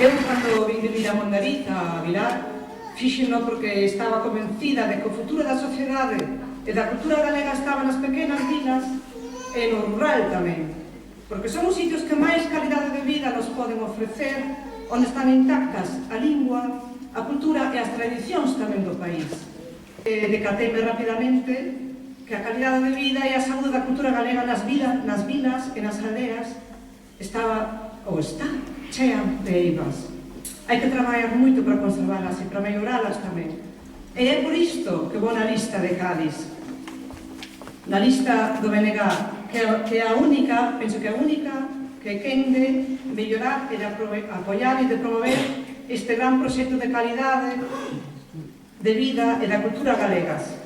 Eu, cando vim vivir a Mondariz, a Vilar, fíxeno porque estaba convencida de que o futuro da sociedade e da cultura galega estaba nas pequenas vilas e no rural tamén, porque son os sitios que máis calidade de vida nos poden ofrecer, onde están intactas a lingua, a cultura e as tradicións tamén do país. Decateime rapidamente que a calidade de vida e a saúde da cultura galega nas vilas e nas aldeas estaba, ou está, chea de eivas. Hai que traballar moito para conservalas e para melloralas tamén. E é por isto que vou na lista de Cádiz, na lista do BNG, que é a única, penso que é a única, que quen de mellorar e de apoiar e de promover este gran proxecto de calidade de vida e da cultura galegas.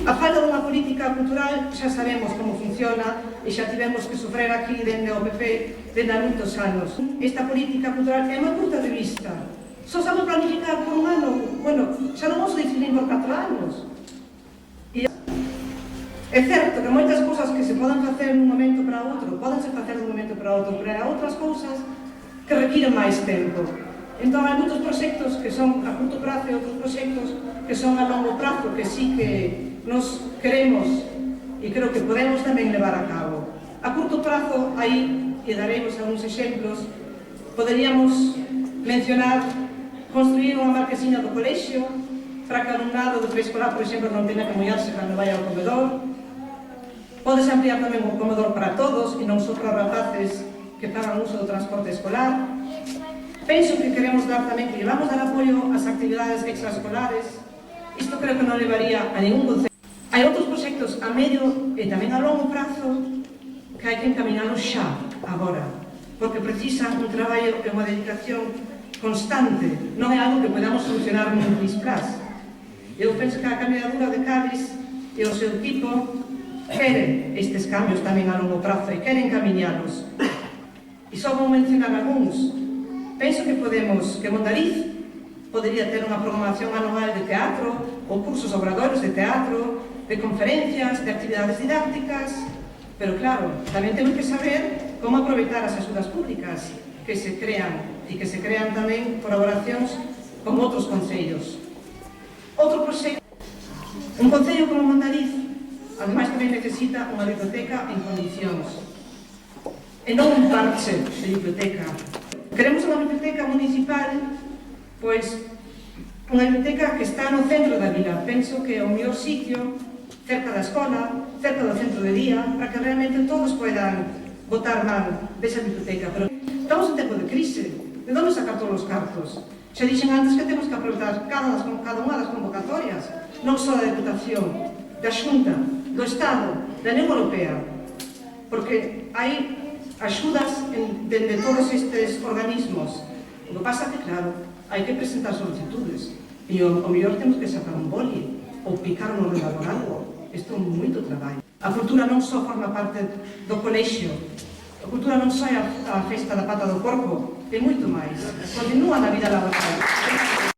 A falta dunha política cultural xa sabemos como funciona e xa tivemos que sofrer aquí dende o PP dende há moitos anos. Esta política cultural é moi curta de vista. Só sabe planificar por un ano, bueno, xa non vamos dicir nin por 4 anos. É certo que moitas cousas que se poden facer nun momento para outro, podense facer dun momento para outro, pero há outras cousas que requiren máis tempo. Entón, hai moitos proxectos que son a curto prazo e outros proxectos que son a longo prazo, que sí que nos queremos e creo que podemos tamén levar a cabo. A curto prazo, aí, e daremos algúns exemplos, poderíamos mencionar construir unha marquesiña do colexio para que o alumnado do preescolar, por exemplo, non tenha que mollarse cando vai ao comedor. Podes ampliar tamén o comedor para todos e non só para rapaces que fagan uso do transporte escolar. Penso que queremos dar tamén, que llevamos dar apoio ás actividades extraescolares. Isto creo que non levaría a ningún concello. Hai outros proxectos a medio e tamén a longo prazo que hai que encaminalos xa, agora, porque precisan un traballo e unha dedicación constante. Non é algo que podamos solucionar nun displas. Eu penso que a candidatura de Cádiz e o seu equipo quere estes cambios tamén a longo prazo e queren encaminhalos. E só vou mencionar algúns. Penso que Mondariz podería ter unha programación anual de teatro ou cursos obradoiros de teatro, de conferencias, de actividades didácticas, pero claro, tamén temos que saber como aproveitar as axudas públicas que se crean e que se crean tamén colaboracións con outros concellos. Outro proxecto, un concello como Mondariz, ademais tamén necesita unha biblioteca en condicións e non un parche de biblioteca. Queremos unha biblioteca municipal, pois unha biblioteca que está no centro da vila. Penso que é o mellor sitio, cerca da escola, cerca do centro de día, para que realmente todos poidan botar man desa biblioteca. Pero estamos en tempo de crise, de onde sacar todos os cartos? Xa dixen antes que temos que aproveitar cada unha das convocatorias, non só da Deputación, da Xunta, do Estado, da Unión Europea, porque hai axudas dende todos estes organismos. O que pasa que, claro, hai que presentar solicitudes e o mellor temos que sacar un boli ou picar un ordenador algo. Isto é moito traballo. A cultura non só forma parte do colexio, a cultura non só é a festa da pata do porco, é moito máis. Continúa na vida laboral.